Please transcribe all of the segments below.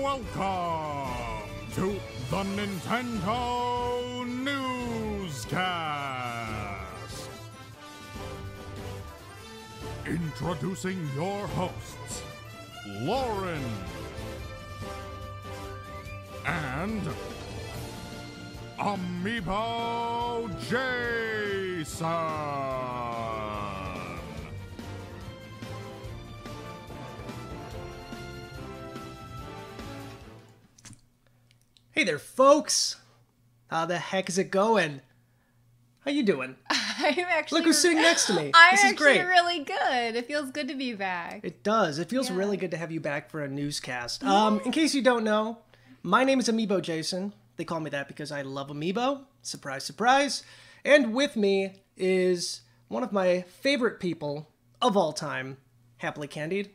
welcome to the Nintendo Newscast. Introducing your hosts, Lauren and Amiibo Jason. Hey there, folks. How the heck is it going? How you doing? I'm actually... Look who's sitting next to me. I'm This is actually great. really good. It feels good to be back. It does. It feels really good to have you back for a newscast. In case you don't know, my name is Amiibo Jason. They call me that because I love Amiibo. Surprise, surprise. And with me is one of my favorite people of all time, Happily Candied.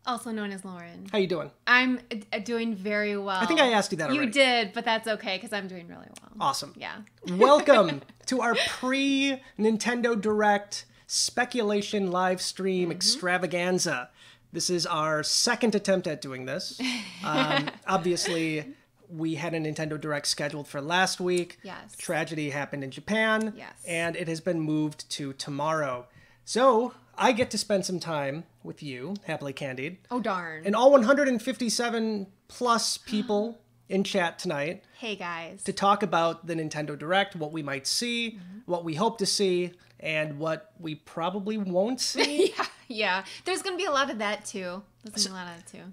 Also known as Lauren. How you doing? I'm doing very well. I think I asked you that already. You did, but that's okay because I'm doing really well. Awesome. Yeah. Welcome to our pre-Nintendo Direct speculation live stream extravaganza. This is our second attempt at doing this. Obviously, we had a Nintendo Direct scheduled for last week. Yes. Tragedy happened in Japan. Yes. And it has been moved to tomorrow. So I get to spend some time with you, Happily Candied. Oh, darn. And all 157 plus people in chat tonight. Hey, guys. To talk about the Nintendo Direct, what we might see, what we hope to see, and what we probably won't see. Yeah. There's going to be a lot of that, too.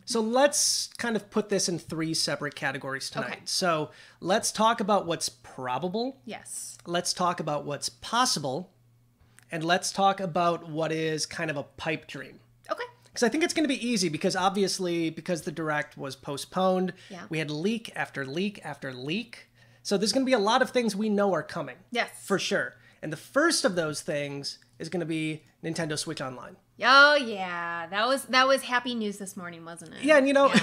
So let's kind of put this in three separate categories tonight. Okay. So let's talk about what's probable. Yes. Let's talk about what's possible. And let's talk about what is kind of a pipe dream. Okay. Because I think it's going to be easy because obviously, because the Direct was postponed, we had leak after leak after leak. So there's going to be a lot of things we know are coming. Yes. For sure. And the first of those things is going to be Nintendo Switch Online. Oh, yeah. That was happy news this morning, wasn't it? Yeah, and you know,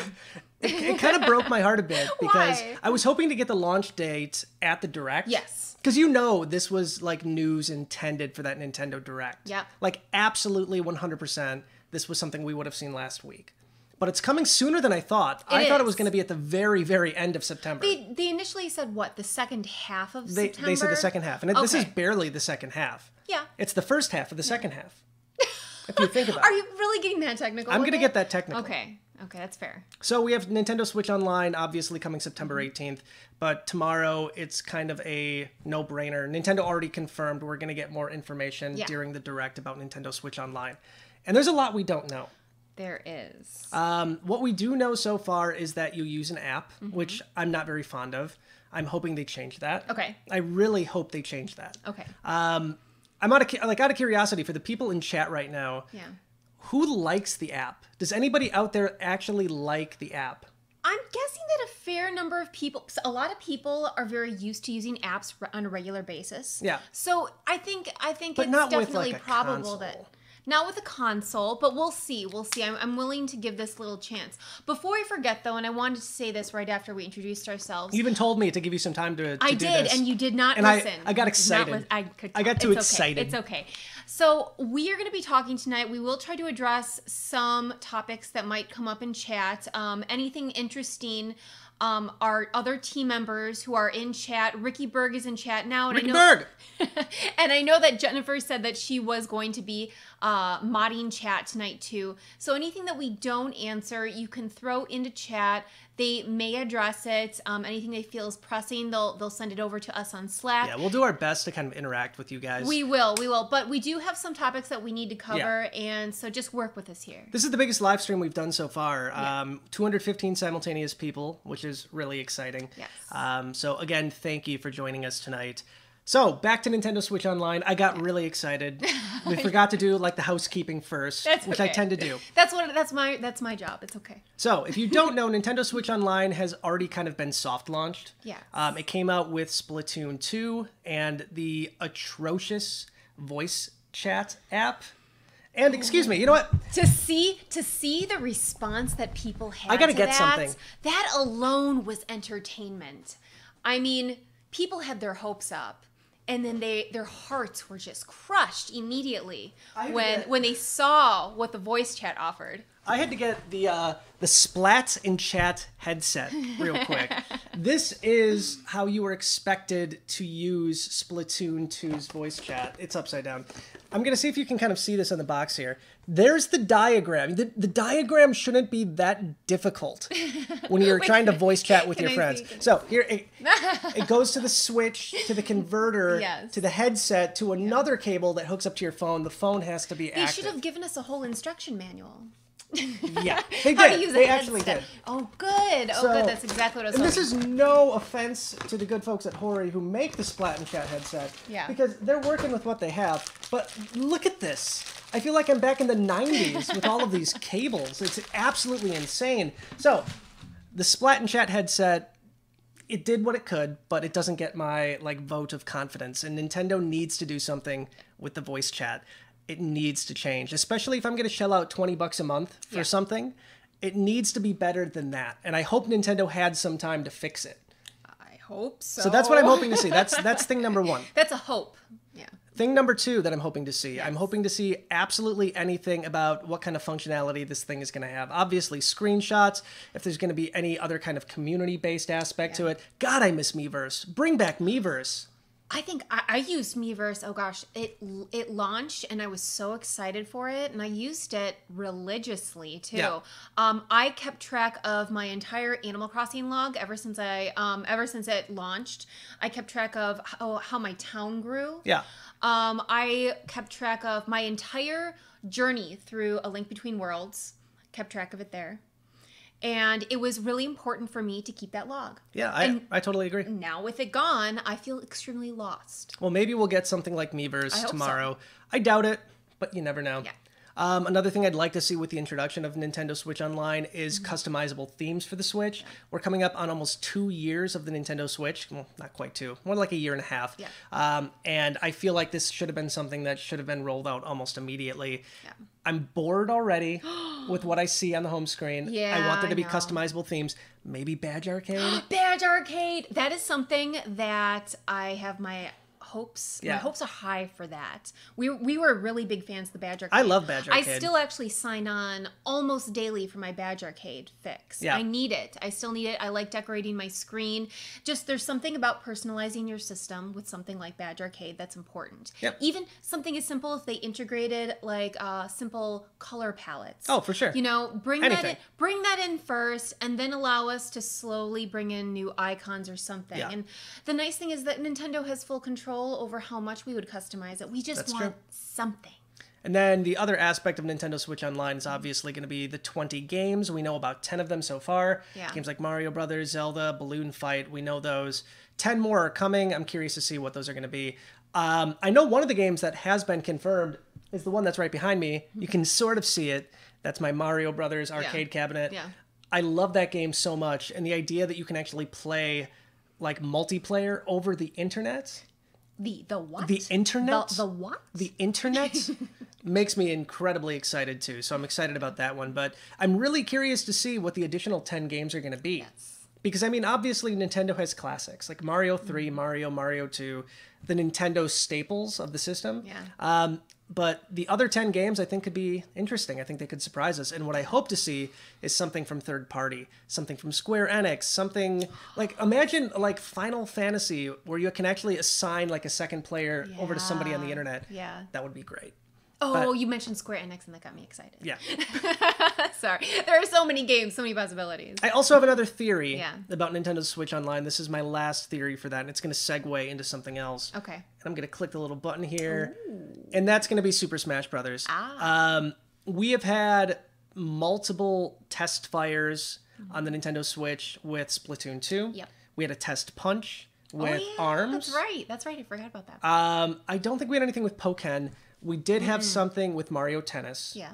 it kind of broke my heart a bit because Why? I was hoping to get the launch date at the Direct. Yes. Because you know this was like news intended for that Nintendo Direct. Yeah. Like absolutely 100%, this was something we would have seen last week. But it's coming sooner than I thought. I thought it was going to be at the very, very end of September. They initially said, what, the second half of September? They said the second half. And this is barely the second half. Yeah. It's the first half of the second half. If you think about Are it. you really getting that technical? I'm with going to it? get that technical. Okay, that's fair. So we have Nintendo Switch Online, obviously coming September 18th, but tomorrow it's kind of a no-brainer. Nintendo already confirmed we're going to get more information during the Direct about Nintendo Switch Online. And there's a lot we don't know. There is. What we do know so far is that you use an app, which I'm not very fond of. I'm hoping they change that. Okay. I really hope they change that. Okay. I'm out of curiosity for the people in chat right now. Yeah. Who likes the app? Does anybody out there actually like the app? I'm guessing that a fair number of people, a lot of people are very used to using apps on a regular basis. Yeah. So I think But it's not with, definitely like, a probable console. that. Not with a console, but we'll see. I'm willing to give this little chance. Before I forget, though, and I wanted to say this right after we introduced ourselves. You even told me to give you some time to do this. I did, and you did not and listen. I got excited. I got too excited. It's okay. So we are going to be talking tonight. We will try to address some topics that might come up in chat. Anything interesting. Our other team members who are in chat. Ricky Berg is in chat now. And Ricky Berg! And I know that Jennifer said that she was going to be modding chat tonight too. So anything that we don't answer, you can throw into chat. They may address it. Anything they feel is pressing, they'll send it over to us on Slack. Yeah, we'll do our best to kind of interact with you guys. We will. But we do have some topics that we need to cover, and so just work with us here. This is the biggest live stream we've done so far. Yeah. 215 simultaneous people, which is really exciting. Yes. So again, thank you for joining us tonight. So, back to Nintendo Switch Online. I got really excited. We forgot to do like the housekeeping first, which I tend to do. That's my job. It's okay. So, if you don't know, Nintendo Switch Online has already kind of been soft launched. Yeah. It came out with Splatoon 2 and the atrocious voice chat app. And excuse me, you know what? To see the response that people had I gotta to get that, something. That alone was entertainment. I mean, people had their hopes up. and then their hearts were just crushed immediately I when they saw what the voice chat offered. I had to get the Splat and Chat headset real quick. This is how you were expected to use Splatoon 2's voice chat. It's upside down. I'm going to see if you can kind of see this on the box here. There's the diagram. The diagram shouldn't be that difficult when you're trying to voice chat with your friends. So here, it goes to the switch, to the converter, Yes. to the headset, to another cable that hooks up to your phone. The phone has to be active. They should have given us a whole instruction manual. Yeah, they How to did. use They a actually headset. did. Oh, good. Oh, So- good. That's exactly what I was And this hoping. is no offense to the good folks at Hori who make the Splat and Chat headset. Yeah. Because they're working with what they have. But look at this. I feel like I'm back in the 90s with all of these cables. It's absolutely insane. So, the Splat and Chat headset, it did what it could, but it doesn't get my vote of confidence. And Nintendo needs to do something with the voice chat. It needs to change, especially if I'm going to shell out $20 a month for something. It needs to be better than that, and I hope Nintendo had some time to fix it. I hope so. So that's what I'm hoping to see. That's thing number one. That's a hope. Yeah. Thing number two that I'm hoping to see. I'm hoping to see absolutely anything about what kind of functionality this thing is going to have. Obviously, screenshots, if there's going to be any other kind of community-based aspect to it. God, I miss Miiverse. Bring back Miiverse. I think I used Miiverse. Oh gosh, it launched and I was so excited for it, and I used it religiously too. Yeah. I kept track of my entire Animal Crossing log ever since it launched. I kept track of how my town grew. Yeah. I kept track of my entire journey through A Link Between Worlds. Kept track of it there. And it was really important for me to keep that log. Yeah, I totally agree. Now with it gone, I feel extremely lost. Well, maybe we'll get something like Miiverse hope so. tomorrow. I doubt it, but you never know. Yeah. Another thing I'd like to see with the introduction of Nintendo Switch Online is Mm-hmm. customizable themes for the Switch. Yeah. We're coming up on almost 2 years of the Nintendo Switch. Well, not quite 2. More like a year and a half. Yeah. And I feel like this should have been something that should have been rolled out almost immediately. Yeah. I'm bored already with what I see on the home screen. Yeah, I want there to be I know. customizable themes. Maybe Badge Arcade. Badge Arcade. That is something that I have my hopes. Yeah. My hopes are high for that. We were really big fans of the Badge Arcade. I love Badge Arcade. I still actually sign on almost daily for my Badge Arcade fix. Yeah. I need it. I still need it. I like decorating my screen. Just there's something about personalizing your system with something like Badge Arcade that's important. Yep. Even something as simple if they integrated simple color palettes. Oh, for sure. You know, bring Anything. that in first, and then allow us to slowly bring in new icons or something. Yeah. And the nice thing is that Nintendo has full control over how much we would customize it. We just That's want true. something. And then the other aspect of Nintendo Switch Online is obviously going to be the 20 games. We know about 10 of them so far. Yeah. Games like Mario Brothers, Zelda, Balloon Fight, we know those. 10 more are coming. I'm curious to see what those are going to be. I know one of the games that has been confirmed is the one that's right behind me. You can sort of see it. That's my Mario Brothers arcade cabinet. Yeah. I love that game so much. And the idea that you can actually play multiplayer over the internet. The what? The internet? The what? The internet makes me incredibly excited too. So I'm excited about that one. But I'm really curious to see what the additional 10 games are going to be. Yes. Because, I mean, obviously Nintendo has classics like Mario 3, Mario 2, the Nintendo staples of the system. Yeah. But the other 10 games I think could be interesting. I think they could surprise us. And what I hope to see is something from third party, something from Square Enix, something imagine Final Fantasy where you can actually assign a second player over to somebody on the internet. Yeah. That would be great. Oh, But- you mentioned Square Enix, and that got me excited. Yeah. Sorry. There are so many games, so many possibilities. I also have another theory Yeah. about Nintendo Switch Online. This is my last theory for that, and it's going to segue into something else. Okay. And I'm going to click the little button here, and that's going to be Super Smash Brothers. We have had multiple test fires on the Nintendo Switch with Splatoon 2. Yep. We had a test punch with oh, yeah, ARMS. That's right. I forgot about that. I don't think we had anything with Pokken. We did have something with Mario Tennis. yeah.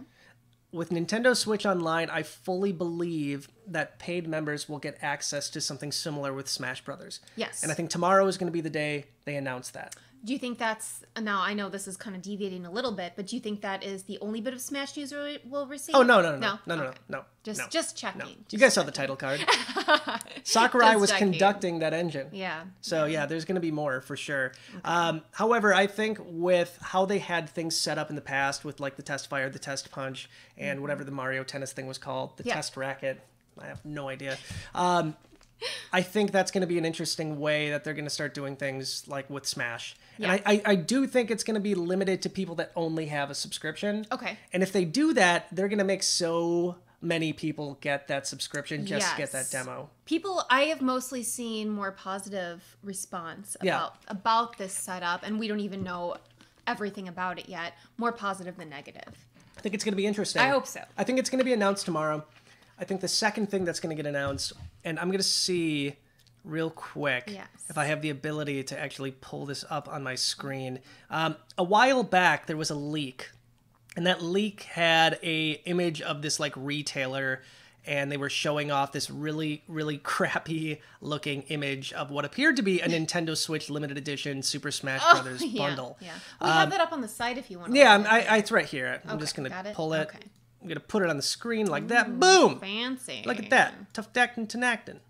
With Nintendo Switch Online, I fully believe that paid members will get access to something similar with Smash Brothers. Yes. And I think tomorrow is going to be the day they announce that. Do you think that's, now I know this is kind of deviating a little bit, but do you think that is the only bit of Smash news we'll receive? Oh, no. Okay. No. Just checking. No. Just You guys saw the checking. title card. Sakurai Just was checking. conducting that engine. Yeah. So yeah, there's going to be more for sure. However, I think with how they had things set up in the past with like the test fire, the test punch, and whatever the Mario Tennis thing was called, the test racket, I have no idea. I think that's going to be an interesting way that they're going to start doing things like with Smash. Yeah. And I do think it's going to be limited to people that only have a subscription. Okay. And if they do that, they're going to make so many people get that subscription just to get that demo. People, I have mostly seen more positive response about this setup, and we don't even know everything about it yet. More positive than negative. I think it's going to be interesting. I hope so. I think it's going to be announced tomorrow. I think the second thing that's going to get announced, and I'm going to see real quick if I have the ability to actually pull this up on my screen. A while back, there was a leak, and that leak had a image of this like retailer, and they were showing off this really, really crappy looking image of what appeared to be a Nintendo Switch limited edition Super Smash Brothers bundle. Yeah. We have that up on the site if you want to. Yeah, it's right here. I'm just going to pull it. Okay. I'm going to put it on the screen like that. Boom! Fancy. Look at that. Tough Actin' Tenactin'.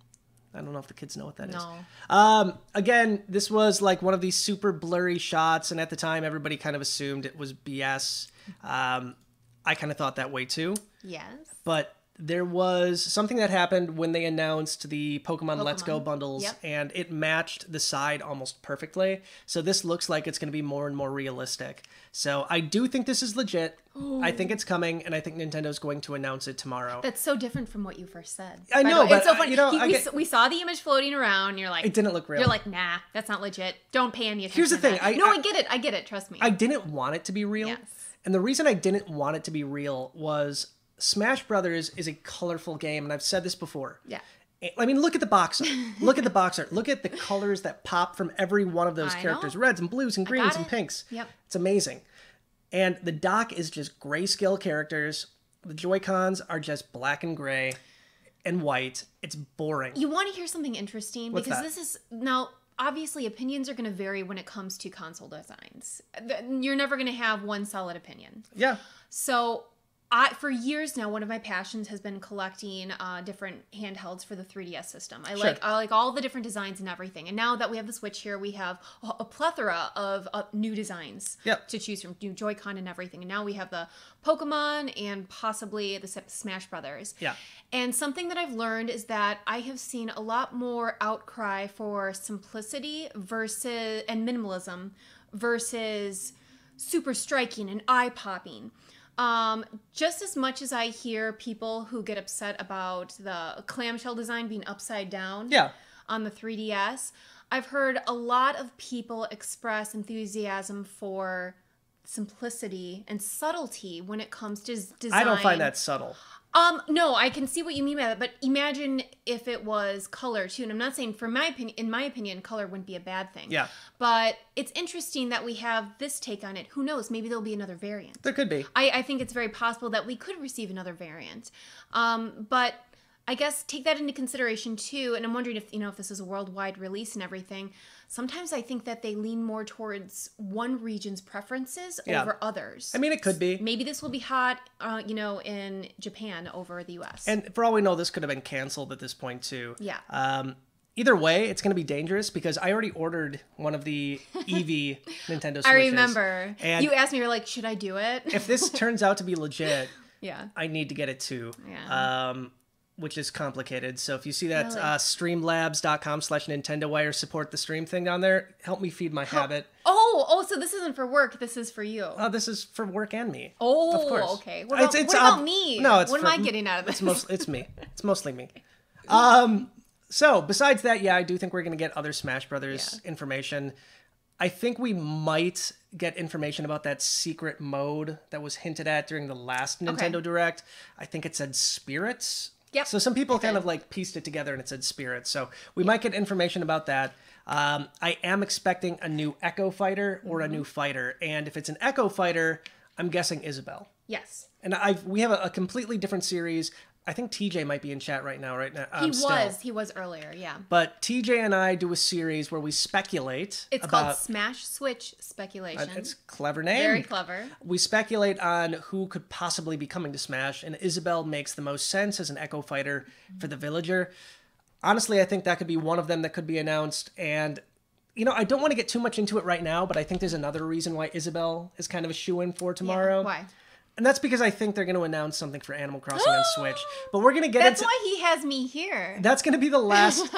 I don't know if the kids know what that is. No. Again, this was like one of these super blurry shots, and at the time, everybody kind of assumed it was BS. I kind of thought that way too. Yes. But there was something that happened when they announced the Pokemon Let's Go bundles, and it matched the side almost perfectly. So this looks like it's going to be more and more realistic. So I do think this is legit. Ooh. I think it's coming, and I think Nintendo's going to announce it tomorrow. That's so different from what you first said. I know, but it's so funny. you know, we saw the image floating around. You're like, it didn't look real. You're like, nah, that's not legit. Don't pay any attention. Here's the thing. I get it. I get it. Trust me. I didn't want it to be real. Yes. And the reason I didn't want it to be real was Smash Brothers is a colorful game, and I've said this before. Yeah. I mean, look at the box art. Look at the box art. Look at the colors that pop from every one of those characters. Reds and blues and greens and pinks. Yep. It's amazing. And the dock is just grayscale characters. The Joy-Cons are just black and gray and white. It's boring. You want to hear something interesting? What's because that? this is now obviously opinions are going to vary when it comes to console designs. You're never going to have one solid opinion. Yeah. So for years now, one of my passions has been collecting different handhelds for the 3DS system. I like all the different designs and everything. And now that we have the Switch here, we have a plethora of new designs to choose from, new Joy-Con and everything. And now we have the Pokemon and possibly the Smash Brothers. Yeah. And something that I've learned is that I have seen a lot more outcry for simplicity and minimalism versus super striking and eye-popping. Just as much as I hear people who get upset about the clamshell design being upside down on the 3DS, I've heard a lot of people express enthusiasm for simplicity and subtlety when it comes to design. I don't find that subtle. No, I can see what you mean by that, but imagine if it was color too. And I'm not saying, in my opinion, color wouldn't be a bad thing. Yeah. But it's interesting that we have this take on it. Who knows? Maybe there'll be another variant. There could be. I think it's very possible that we could receive another variant. But I guess take that into consideration too. And I'm wondering if this is a worldwide release and everything. Sometimes I think that they lean more towards one region's preferences over others. I mean, it could be. Maybe this will be hot, in Japan over the U.S. And for all we know, this could have been canceled at this point too. Yeah. Either way, it's going to be dangerous because I already ordered one of the Eevee Nintendo Switches. I remember. And you asked me, you're like, should I do it? If this turns out to be legit, yeah, I need to get it too. Yeah. Which is complicated. So if you see that Really? streamlabs.com/NintendoWire support the stream thing down there, help me feed my habit. Oh, so this isn't for work. This is for you. This is for work and me. Oh, of course. Okay. What about me? No, it's what am I getting out of this? It's me. It's mostly me. So besides that, I do think we're going to get other Smash Brothers information. I think we might get information about that secret mode that was hinted at during the last Nintendo Direct. I think it said Spirits. Yep. So some people kind of like pieced it together and it said Spirits. So we might get information about that. I am expecting a new Echo Fighter or a new fighter. And if it's an Echo Fighter, I'm guessing Isabelle. Yes. And we have a completely different series. I think TJ might be in chat right now. He was earlier, yeah. But TJ and I do a series where we speculate. It's called Smash Switch Speculation. It's a clever name. Very clever. We speculate on who could possibly be coming to Smash, and Isabelle makes the most sense as an Echo Fighter for the Villager. Honestly, I think that could be one of them that could be announced, and I don't want to get too much into it right now, but I think there's another reason why Isabelle is kind of a shoo-in for tomorrow. Yeah, why? And that's because I think they're going to announce something for Animal Crossing on Switch. But we're going to get That's why he has me here. That's going to be the last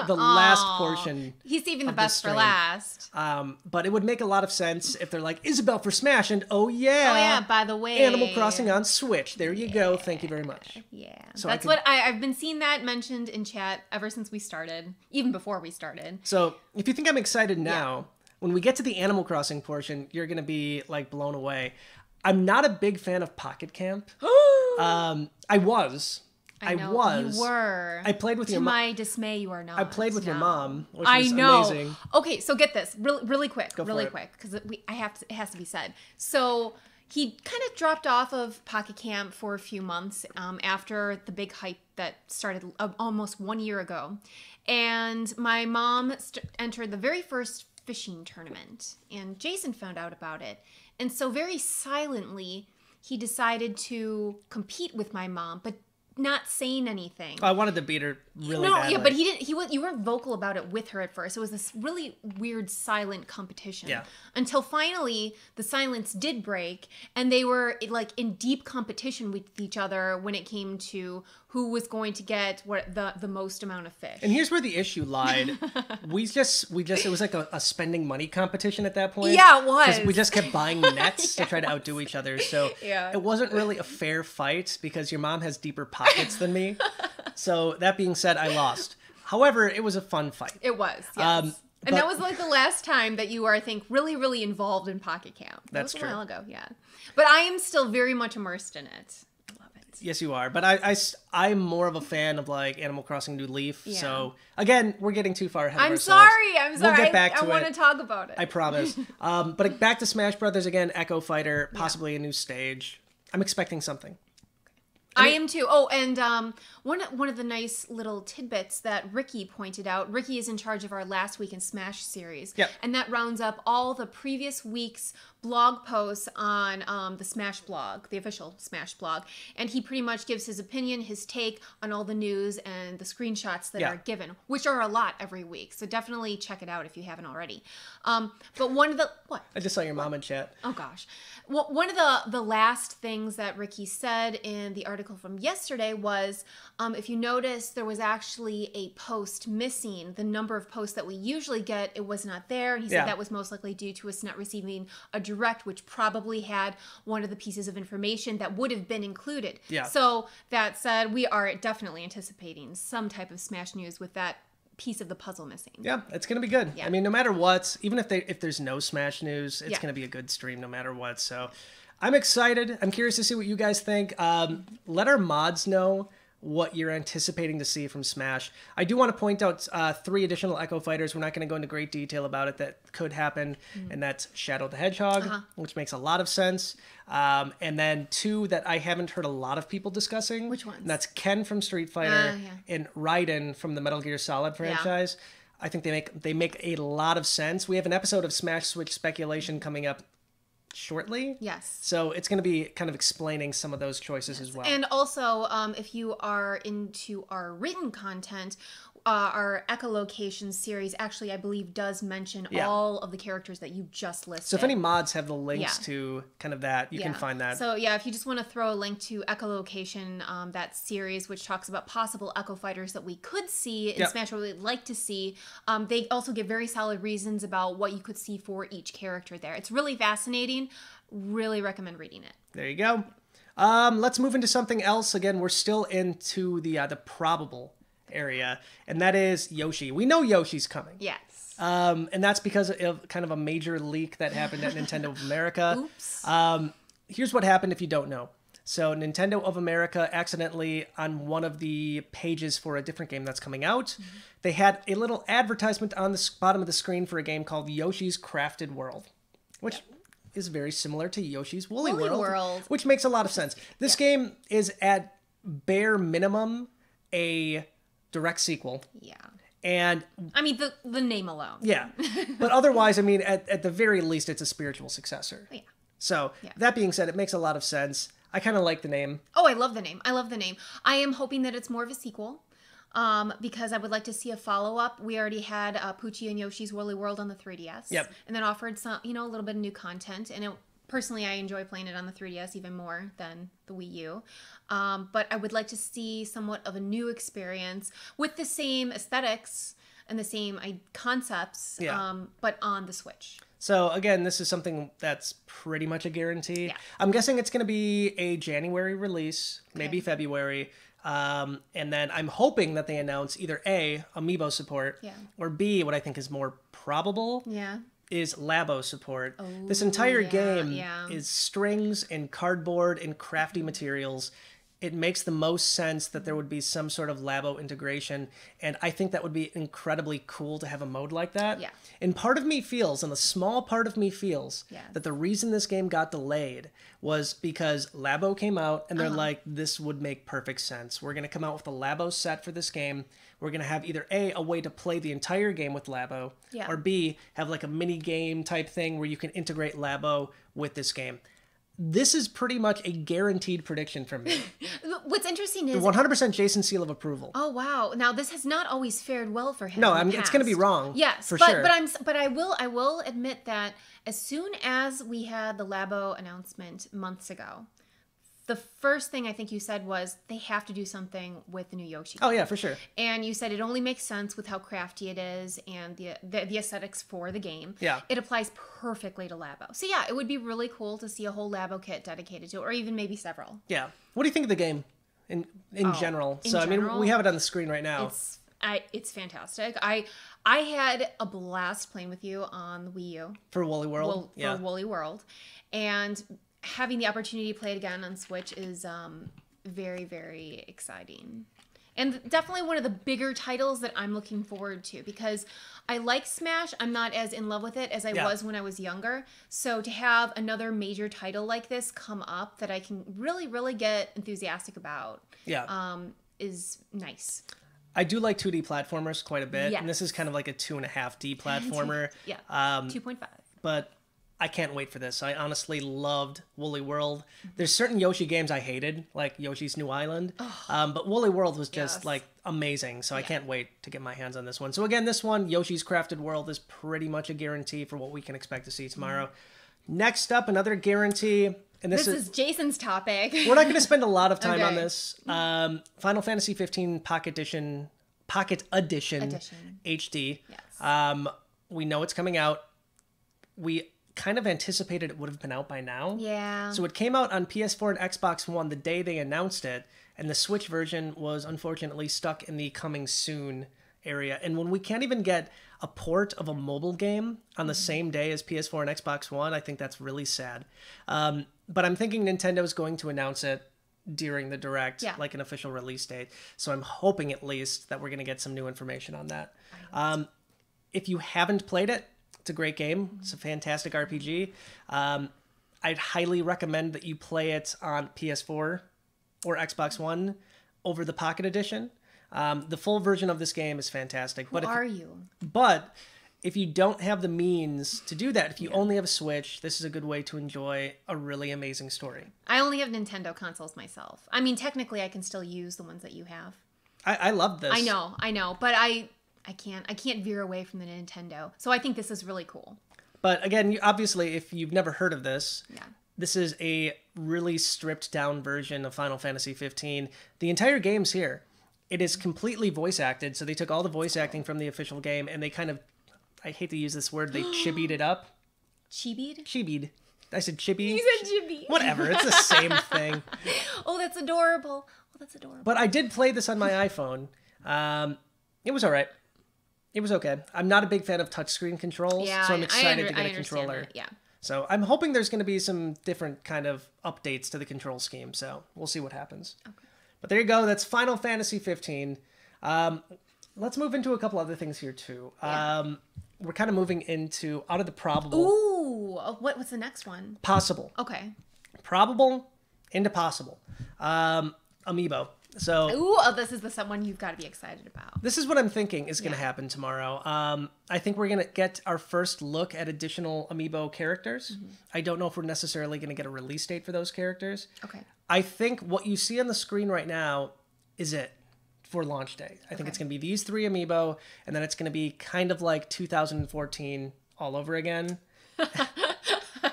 portion. He's saving the best for last. But it would make a lot of sense if they're like, Isabelle for Smash, and oh yeah, by the way, Animal Crossing on Switch. There you go. Thank you very much. Yeah. So that's what I've been seeing that mentioned in chat ever since we started, even before we started. So if you think I'm excited now, when we get to the Animal Crossing portion, you're going to be like blown away. I'm not a big fan of Pocket Camp. I was. I know, you were. I played with your mom. To my dismay, you are not. I played with your mom, which was amazing. Okay, so get this. Really quick. Go really quick. Because it has to be said. So he kind of dropped off of Pocket Camp for a few months after the big hype that started almost 1 year ago. And my mom entered the very first fishing tournament. And Jason found out about it. And so very silently, he decided to compete with my mom, but not saying anything. I wanted to beat her really badly. Yeah, but he didn't. You weren't vocal about it with her at first. It was this really weird silent competition. Yeah. Until finally the silence did break, and they were like in deep competition with each other when it came to who was going to get the most amount of fish. And here's where the issue lied. we just it was like a spending money competition at that point. Yeah, it was. Because we just kept buying nets to try to outdo each other. So yeah. It wasn't really a fair fight because your mom has deeper pockets than me. So that being said, I lost. However, it was a fun fight. It was, yes. And that was like the last time that you were, I think, really, really involved in Pocket Camp. That's true. A while ago, yeah. But I am still very much immersed in it. I love it. Yes, you are. But I'm more of a fan of like Animal Crossing New Leaf. Yeah. So again, we're getting too far ahead of ourselves. I'm sorry. We'll get back to it. I want to talk about it. I promise. But back to Smash Brothers again, Echo Fighter, possibly a new stage. I'm expecting something. I am too. Oh, and one of the nice little tidbits that Ricky pointed out. Ricky is in charge of our Last Week in Smash series. Yep. And that rounds up all the previous week's blog posts on the Smash blog, the official Smash blog. And he pretty much gives his opinion, his take on all the news and the screenshots that are given, which are a lot every week. So definitely check it out if you haven't already. But one of the... What? I just saw your mom in chat. Oh, gosh. Well, one of the last things that Ricky said in the article from yesterday was, if you notice, there was actually a post missing. The number of posts that we usually get, it was not there. And he said that was most likely due to us not receiving a direct, which probably had one of the pieces of information that would have been included. Yeah. So that said, we are definitely anticipating some type of Smash news with that piece of the puzzle missing. Yeah, it's gonna be good. Yeah. I mean, no matter what, even if there's no Smash news, it's gonna be a good stream no matter what. So I'm excited. I'm curious to see what you guys think. Let our mods know what you're anticipating to see from Smash. I do want to point out 3 additional Echo Fighters. We're not going to go into great detail about it that could happen, and that's Shadow the Hedgehog, which makes a lot of sense. And then 2 that I haven't heard a lot of people discussing. Which ones? And that's Ken from Street Fighter and Raiden from the Metal Gear Solid franchise. I think they make a lot of sense. We have an episode of Smash Switch Speculation coming up shortly. Yes. So it's going to be kind of explaining some of those choices as well. And also, if you are into our written content, our echolocation series actually, I believe, does mention all of the characters that you just listed. So if any mods have the links to kind of that, you can find that. So yeah, if you just want to throw a link to echolocation, that series, which talks about possible Echo Fighters that we could see in Smash, or we'd like to see, they also give very solid reasons about what you could see for each character there. It's really fascinating. Really recommend reading it. There you go. Let's move into something else. Again, we're still into the probable area, and that is Yoshi. We know Yoshi's coming. Yes. And that's because of kind of a major leak that happened at Nintendo of America. Oops. Here's what happened if you don't know. So Nintendo of America accidentally, on one of the pages for a different game that's coming out, they had a little advertisement on the bottom of the screen for a game called Yoshi's Crafted World, which is very similar to Yoshi's Woolly World, which makes a lot of sense. This game is at bare minimum a direct sequel. Yeah. And I mean, the name alone. yeah, but otherwise, I mean, at the very least, it's a spiritual successor. Yeah. So that being said, it makes a lot of sense. I kind of like the name. Oh, I love the name. I love the name. I am hoping that it's more of a sequel. Because I would like to see a follow-up. We already had Poochie and Yoshi's Woolly World on the 3DS. Yep. And then offered some, a little bit of new content. And personally, I enjoy playing it on the 3DS even more than the Wii U. But I would like to see somewhat of a new experience with the same aesthetics and the same concepts, but on the Switch. So again, this is something that's pretty much a guarantee. Yeah. I'm guessing it's going to be a January release, maybe February. And then I'm hoping that they announce either A, Amiibo support, or B, what I think is more probable, is Labo support. This entire game is strings and cardboard and crafty materials. It makes the most sense that there would be some sort of Labo integration, and I think that would be incredibly cool to have a mode like that. Yeah. And part of me feels, and a small part of me feels, that the reason this game got delayed was because Labo came out, and they're like, this would make perfect sense. We're going to come out with a Labo set for this game. We're going to have either A, way to play the entire game with Labo, or B, have like a mini game type thing where you can integrate Labo with this game. This is pretty much a guaranteed prediction from me. What's interesting is 100% Jason seal of approval. Oh wow! Now this has not always fared well for him. No, it's going to be wrong. Yes, for sure. But I will admit that as soon as we had the Labo announcement months ago, the first thing I think you said was they have to do something with the new Yoshi. Oh yeah, for sure. And you said it only makes sense with how crafty it is and the aesthetics for the game. Yeah. It applies perfectly to Labo. So yeah, it would be really cool to see a whole Labo kit dedicated to it, or even maybe several. Yeah. What do you think of the game in general? I mean, we have it on the screen right now. It's fantastic. I had a blast playing with you on the Wii U. For Woolly World? For Woolly World. And having the opportunity to play it again on Switch is very, very exciting. And definitely one of the bigger titles that I'm looking forward to, because I like Smash. I'm not as in love with it as I was when I was younger. So to have another major title like this come up that I can really, really get enthusiastic about is nice. I do like 2D platformers quite a bit. Yes. And this is kind of like a 2.5D platformer. 2.5. But I can't wait for this. I honestly loved Woolly World. There's certain Yoshi games I hated, like Yoshi's New Island. But Woolly World was just like amazing. So I can't wait to get my hands on this one. So again, this one, Yoshi's Crafted World, is pretty much a guarantee for what we can expect to see tomorrow. Next up, another guarantee. And this is Jason's topic. We're not going to spend a lot of time on this. Final Fantasy 15 Pocket Edition HD. Yes. We know it's coming out. We kind of anticipated it would have been out by now. Yeah. So it came out on PS4 and Xbox One the day they announced it, and the Switch version was unfortunately stuck in the coming soon area. And when we can't even get a port of a mobile game on the same day as PS4 and Xbox One, I think that's really sad. But I'm thinking Nintendo is going to announce it during the Direct, like an official release date. So I'm hoping at least that we're going to get some new information on that. If you haven't played it, it's a great game. It's a fantastic RPG. I'd highly recommend that you play it on PS4 or Xbox One over the Pocket Edition. The full version of this game is fantastic. Who are you? But if you don't have the means to do that, if you only have a Switch, this is a good way to enjoy a really amazing story. I only have Nintendo consoles myself. I mean, technically, I can still use the ones that you have. I love this. I know, but I can't veer away from the Nintendo. So I think this is really cool. But again, obviously, if you've never heard of this, this is a really stripped down version of Final Fantasy 15. The entire game's here. It is completely voice acted. So they took all the voice acting from the official game and they kind of, I hate to use this word, they chibied it up. Chibied? Chibied. I said chibi. You said chibi. Whatever. It's the same thing. Oh, that's adorable. But I did play this on my iPhone. It was all right. It was okay. I'm not a big fan of touchscreen controls, so I'm excited to get a controller. That. Yeah. So I'm hoping there's going to be some different kind of updates to the control scheme. So we'll see what happens. Okay. But there you go. That's Final Fantasy 15. Let's move into a couple other things here too. Yeah. We're kind of moving into out of the probable. Ooh, what's the next one? Possible. Okay. Probable into possible. Amiibo. So Ooh, this is the someone you've got to be excited about. this is what I'm thinking is going to happen tomorrow. I think we're going to get our first look at additional Amiibo characters. I don't know if we're necessarily going to get a release date for those characters. Okay. I think what you see on the screen right now is it for launch day. I think it's going to be these 3 Amiibo, and then it's going to be kind of like 2014 all over again.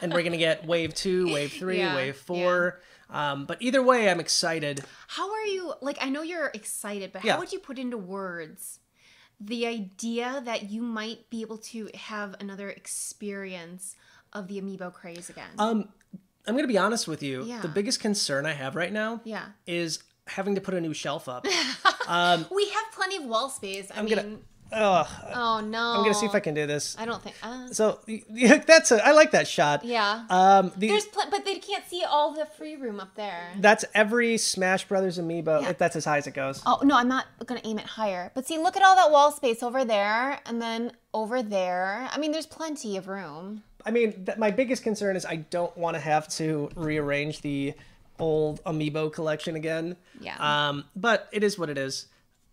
And we're going to get wave 2, wave 3, wave 4. But either way, I'm excited. How are you, like, I know you're excited, but how would you put into words the idea that you might be able to have another experience of the Amiibo craze again? I'm going to be honest with you. Yeah. The biggest concern I have right now is having to put a new shelf up. We have plenty of wall space. I mean... Oh no! I'm gonna see if I can do this. I don't think. So I like that shot. Yeah. There's but they can't see all the free room up there. That's every Smash Brothers Amiibo. Yeah. That's as high as it goes. Oh no, I'm not gonna aim it higher. But see, look at all that wall space over there, and then over there. I mean, there's plenty of room. I mean, my biggest concern is I don't want to have to rearrange the old Amiibo collection again. Yeah. But it is what it is.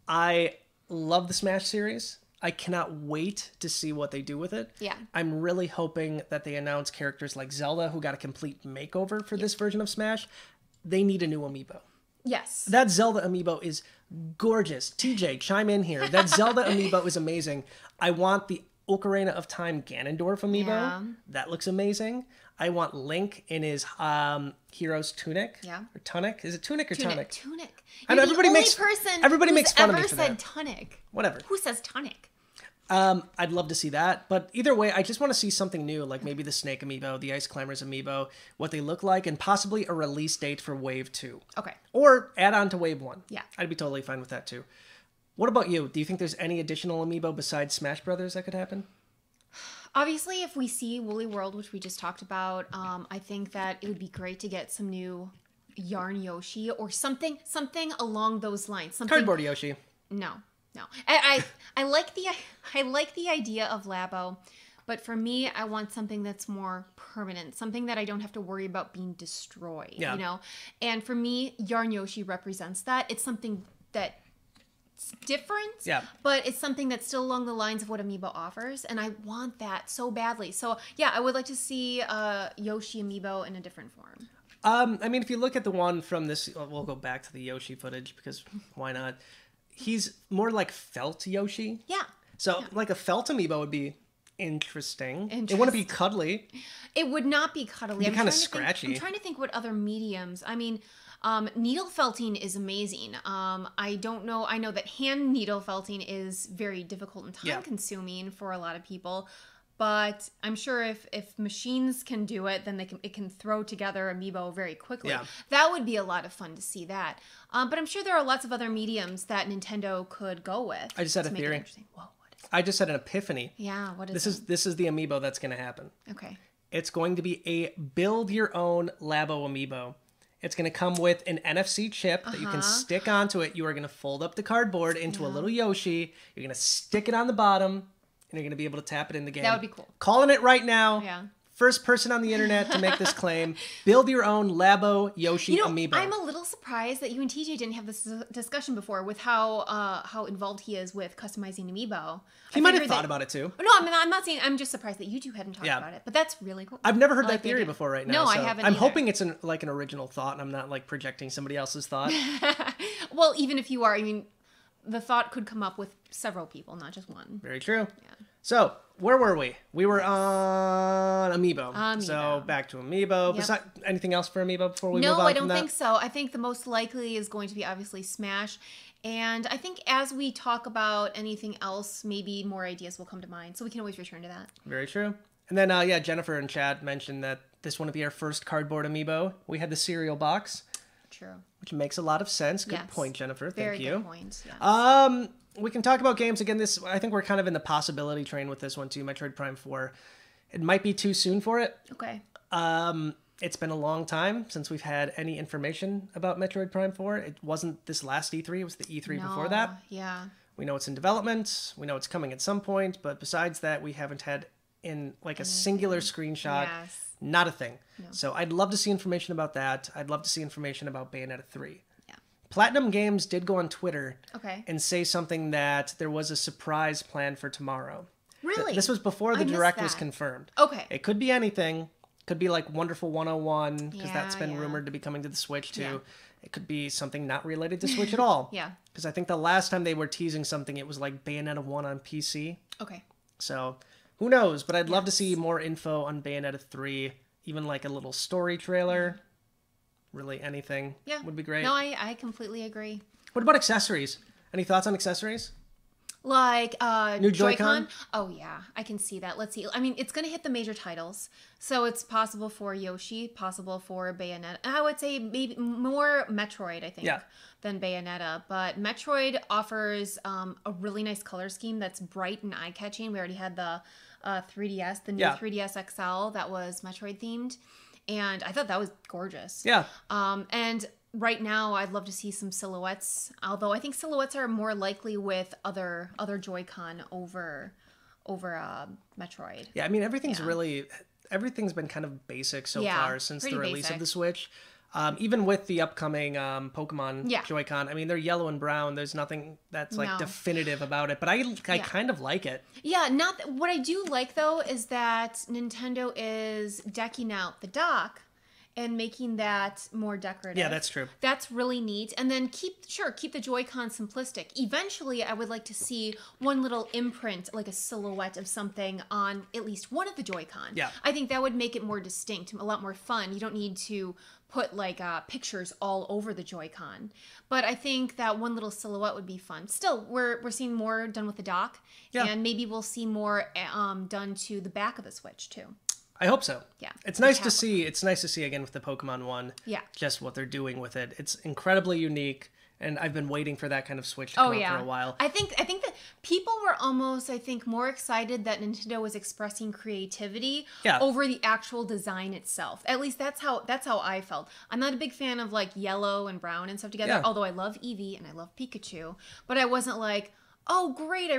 I love the Smash series. I cannot wait to see what they do with it. Yeah. I'm really hoping that they announce characters like Zelda, who got a complete makeover for this version of Smash. They need a new Amiibo. Yes. That Zelda Amiibo is gorgeous. TJ, chime in here. That Zelda Amiibo is amazing. I want the Ocarina of Time Ganondorf Amiibo. Yeah. That looks amazing. I want Link in his hero's tunic. Yeah. Or tunic. Is it tunic or tonic? Tunic. I know, everybody makes fun of me for said that. tonic. Whatever. Who says tonic? I'd love to see that, but either way, I just want to see something new, like maybe the Snake Amiibo, the Ice Climbers Amiibo, what they look like, and possibly a release date for Wave 2. Okay. Or add on to Wave 1. Yeah. I'd be totally fine with that too. What about you? Do you think there's any additional Amiibo besides Smash Brothers that could happen? Obviously, if we see Woolly World, which we just talked about, I think that it would be great to get some new Yarn Yoshi or something along those lines. Something... Cardboard Yoshi. No. I like the idea of Labo, but for me, I want something that's more permanent, something that I don't have to worry about being destroyed. Yeah. You know, and for me, Yarn Yoshi represents that. It's something that's different, but it's something that's still along the lines of what Amiibo offers, and I want that so badly. So yeah, I would like to see Yoshi Amiibo in a different form. I mean, if you look at the one from this, we'll go back to the Yoshi footage because why not? He's more like felt Yoshi. Yeah. So like a felt Amiibo would be interesting. It wouldn't be cuddly. It would not be cuddly. It'd be kind of scratchy. I'm trying to think what other mediums. I mean, needle felting is amazing. I don't know. I know that hand needle felting is very difficult and time consuming for a lot of people. But I'm sure if machines can do it, then it can throw together Amiibo very quickly. Yeah. That would be a lot of fun to see that. But I'm sure there are lots of other mediums that Nintendo could go with. I just had a theory. Whoa, what is I just had an epiphany. Yeah, what is this is the Amiibo that's going to happen. Okay. It's going to be a build your own Labo Amiibo. It's going to come with an NFC chip that you can stick onto it. You are going to fold up the cardboard into a little Yoshi. You're going to stick it on the bottom. And you're going to be able to tap it in the game. That would be cool. Calling it right now. Yeah. First person on the internet to make this claim. Build your own Labo Yoshi Amiibo. I'm a little surprised that you and TJ didn't have this discussion before with how involved he is with customizing Amiibo. He might have thought about it too. No, I'm not saying. I'm just surprised that you two hadn't talked about it. But that's really cool. I've never heard that theory before right now. No, I haven't I'm either. hoping it's an original thought and I'm not like projecting somebody else's thought. Well, even if you are, I mean, the thought could come up with several people, not just one. Very true. Yeah. So, where were we? We were on Amiibo. So, back to Amiibo. Besides, anything else for Amiibo before we move on from that? No, I don't think so. I think the most likely is going to be obviously Smash. And I think as we talk about anything else, maybe more ideas will come to mind. So we can always return to that. Very true. And then, Jennifer and Chad mentioned that this one would be our first cardboard Amiibo. We had the cereal box. True. Which makes a lot of sense. Good point, Jennifer. Thank you. Very good point. Yes. We can talk about games again. I think we're kind of in the possibility train with this one too. Metroid Prime 4. It might be too soon for it. Okay. It's been a long time since we've had any information about Metroid Prime 4. It wasn't this last E3. It was the E3 before that. Yeah. We know it's in development. We know it's coming at some point. But besides that, we haven't had in like a singular screenshot. Yes. Not a thing. No. So I'd love to see information about that. I'd love to see information about Bayonetta 3. Yeah. Platinum Games did go on Twitter Okay. and say something that there was a surprise plan for tomorrow. Really? This was before the I missed Direct was that. confirmed. Okay. It could be anything. Could be like Wonderful 101, because that's been Yeah. rumored to be coming to the Switch too. Yeah. It could be something not related to Switch at all. Yeah. Because I think the last time they were teasing something, it was like Bayonetta 1 on PC. Okay. So who knows? But I'd love to see more info on Bayonetta 3, even like a little story trailer. Really anything would be great. No, I completely agree. What about accessories? Any thoughts on accessories? Like New Joy-Con? Oh yeah, I can see that. Let's see. I mean, it's gonna hit the major titles, so it's possible for Yoshi, possible for Bayonetta. I would say maybe more Metroid, I think, than Bayonetta. But Metroid offers a really nice color scheme that's bright and eye-catching. We already had the 3DS, the new 3DS XL that was Metroid themed, and I thought that was gorgeous. Yeah. And right now, I'd love to see some silhouettes. Although I think silhouettes are more likely with other Joy-Con over Metroid. Yeah, I mean, everything's been kind of basic so far since the release of basic. the Switch. Even with the upcoming Pokemon Joy-Con, I mean, they're yellow and brown. There's nothing that's like definitive about it, but I kind of like it. Yeah, what I do like though is that Nintendo is decking out the dock and making that more decorative. Yeah, that's true. That's really neat. And then keep the Joy-Con simplistic. Eventually, I would like to see one little imprint, like a silhouette of something on at least one of the Joy-Con. Yeah. I think that would make it more distinct, a lot more fun. You don't need to put like pictures all over the Joy-Con. But I think that one little silhouette would be fun. Still, we're seeing more done with the dock. Yeah. And maybe we'll see more done to the back of the Switch too. I hope so. Yeah. It's nice to see. It's nice to see again with the Pokemon one. Yeah. Just what they're doing with it. It's incredibly unique, and I've been waiting for that kind of Switch to come out for a while. I think that people were almost, more excited that Nintendo was expressing creativity over the actual design itself. At least that's how I felt. I'm not a big fan of like yellow and brown and stuff together, although I love Eevee and I love Pikachu, but I wasn't like, oh great, I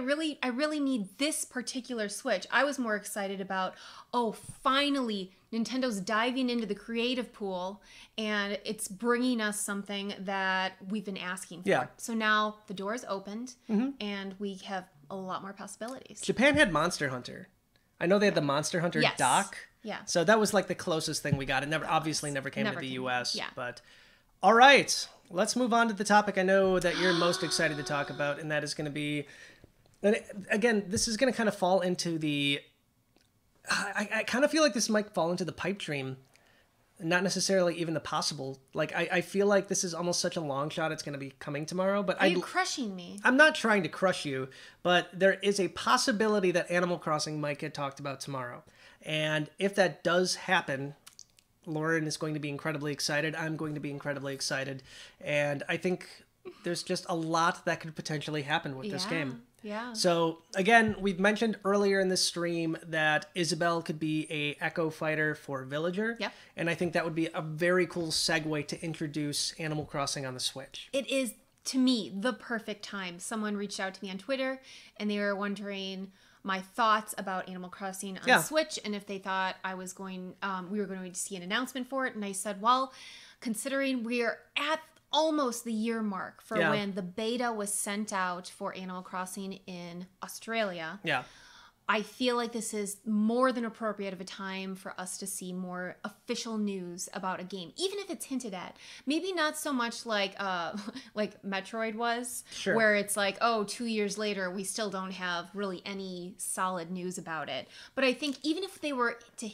really need this particular Switch. I was more excited about, oh, finally Nintendo's diving into the creative pool and it's bringing us something that we've been asking for. Yeah. So now the door is opened and we have a lot more possibilities. Japan had Monster Hunter. I know they had the Monster Hunter dock. Yeah. So that was like the closest thing we got. It obviously never came to the US. Yeah. But all right. Let's move on to the topic I know that you're most excited to talk about, and that is going to be, and again, this is going to kind of fall into the, I kind of feel like this might fall into the pipe dream, not necessarily even the possible. Like, I feel like this is almost such a long shot it's going to be coming tomorrow. But Are you crushing me? I'm not trying to crush you, but there is a possibility that Animal Crossing might get talked about tomorrow. And if that does happen, Lauren is going to be incredibly excited. I'm going to be incredibly excited. And I think there's just a lot that could potentially happen with this game. Yeah. So, again, we've mentioned earlier in this stream that Isabelle could be a Echo Fighter for Villager. Yep. And I think that would be a very cool segue to introduce Animal Crossing on the Switch. It is, to me, the perfect time. Someone reached out to me on Twitter and they were wondering my thoughts about Animal Crossing on Switch and if they thought I was we were going to see an announcement for it. And I said, well, considering we're at almost the year mark for when the beta was sent out for Animal Crossing in Australia. Yeah. I feel like this is more than appropriate of a time for us to see more official news about a game, even if it's hinted at. Maybe not so much like Metroid was, where it's like, oh, 2 years later, we still don't have really any solid news about it. But I think even if they were to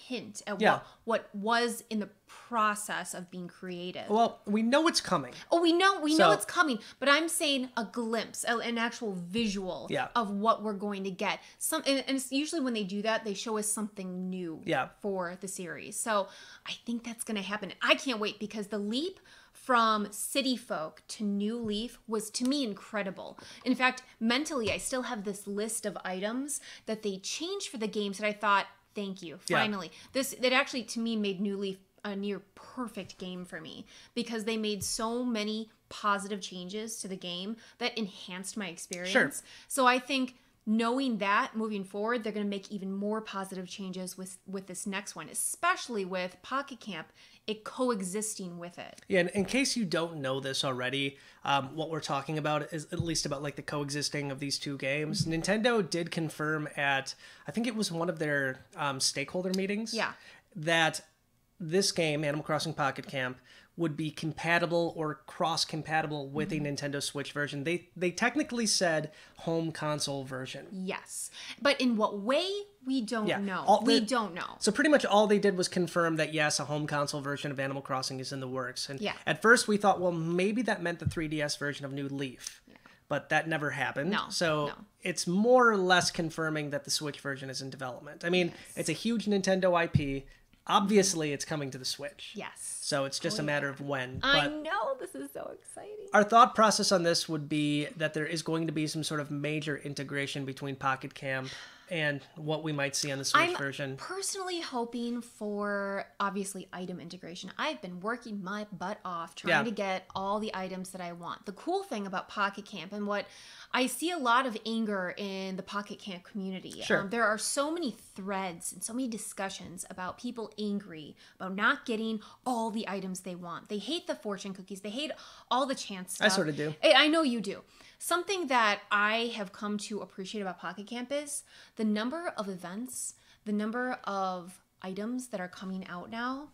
hint at what was in the process of being created. Well, we know it's coming. Oh, we know it's coming, but I'm saying a glimpse, an actual visual of what we're going to get. And it's usually when they do that, they show us something new for the series. So I think that's going to happen. I can't wait because the leap from City Folk to New Leaf was, to me, incredible. In fact, mentally, I still have this list of items that they changed for the games that I thought, thank you, finally. That actually, to me, made New Leaf a near perfect game for me because they made so many positive changes to the game that enhanced my experience. So I think knowing that moving forward, they're going to make even more positive changes with this next one, especially with Pocket Camp it coexisting with it. Yeah, and in case you don't know this already, what we're talking about is at least about like the coexisting of these two games. Nintendo did confirm at, I think it was one of their stakeholder meetings, Yeah. that this game, Animal Crossing Pocket Camp, would be compatible or cross-compatible with a Nintendo Switch version. They technically said home console version. Yes. But in what way, we don't know. We don't know. So pretty much all they did was confirm that, yes, a home console version of Animal Crossing is in the works. And at first we thought, well, maybe that meant the 3DS version of New Leaf. Yeah. But that never happened. No. It's more or less confirming that the Switch version is in development. I mean, it's a huge Nintendo IP. Obviously, it's coming to the Switch. Yes. So it's just a matter of when. I know. This is so exciting. Our thought process on this would be that there is going to be some sort of major integration between Pocket Camp and what we might see on the Switch version. I'm personally hoping for, obviously, item integration. I've been working my butt off trying to get all the items that I want. The cool thing about Pocket Camp, and what I see a lot of anger in the Pocket Camp community. Sure. There are so many threads and so many discussions about people angry about not getting all the items they want. They hate the fortune cookies. They hate all the chance stuff. I sort of do. I know you do. Something that I have come to appreciate about Pocket Camp is the number of events, the number of items that are coming out now.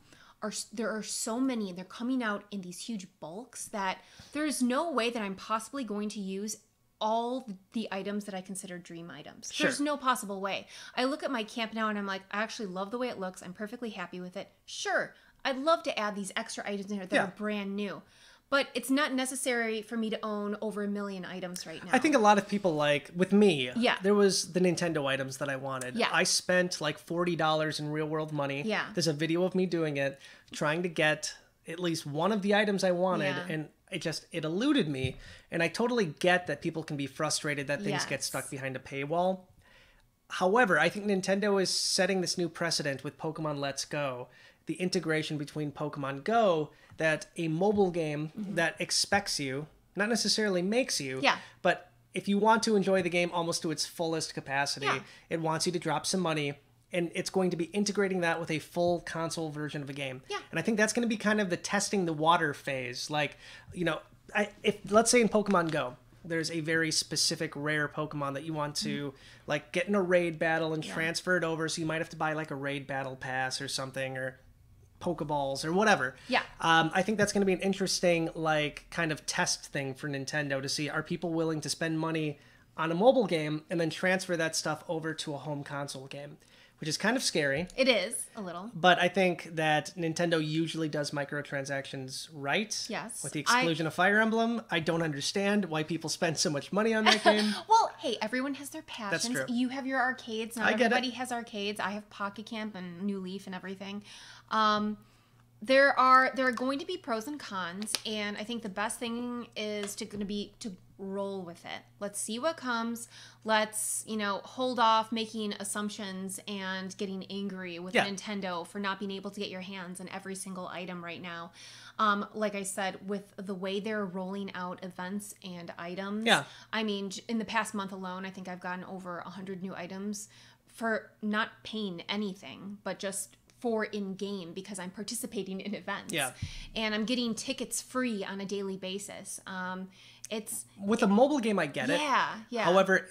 There are so many, and they're coming out in these huge bulks that there's no way that I'm possibly going to use all the items that I consider dream items. Sure. There's no possible way. I look at my camp now and I'm like, I actually love the way it looks. I'm perfectly happy with it. Sure, I'd love to add these extra items in here that are brand new. But it's not necessary for me to own over 1 million items right now. I think a lot of people, like, with me, Yeah. there was the Nintendo items that I wanted. Yeah. I spent like $40 in real world money. Yeah. There's a video of me doing it, trying to get at least one of the items I wanted, Yeah. and it eluded me. And I totally get that people can be frustrated that things get Yes. stuck behind a paywall. However, I think Nintendo is setting this new precedent with Pokemon Let's Go, the integration between Pokemon Go, that a mobile game that expects you, not necessarily makes you, but if you want to enjoy the game almost to its fullest capacity, it wants you to drop some money, and it's going to be integrating that with a full console version of a game. Yeah. And I think that's going to be kind of the testing the water phase. Like, you know, if let's say in Pokemon Go, there's a very specific rare Pokemon that you want to like get in a raid battle and transfer it over, so you might have to buy like a raid battle pass or something, or Pokeballs or whatever. Yeah. I think that's going to be an interesting like kind of test thing for Nintendo to see, are people willing to spend money on a mobile game and then transfer that stuff over to a home console game, which is kind of scary. It is a little. But I think that Nintendo usually does microtransactions right. Yes. With the exclusion of Fire Emblem, I don't understand why people spend so much money on that game. Well, hey, everyone has their passions. That's true. You have your arcades. Not I get everybody it. has arcades. I have Pocket Camp and New Leaf and everything. There are going to be pros and cons, and I think the best thing is to roll with it. Let's see what comes. Let's, hold off making assumptions and getting angry with Nintendo for not being able to get your hands on every single item right now. Like I said, with the way they're rolling out events and items, I mean, in the past month alone, I think I've gotten over 100 new items for not paying anything, but just for in-game because I'm participating in events. Yeah. And I'm getting tickets free on a daily basis. With a mobile game, I get it. Yeah. However,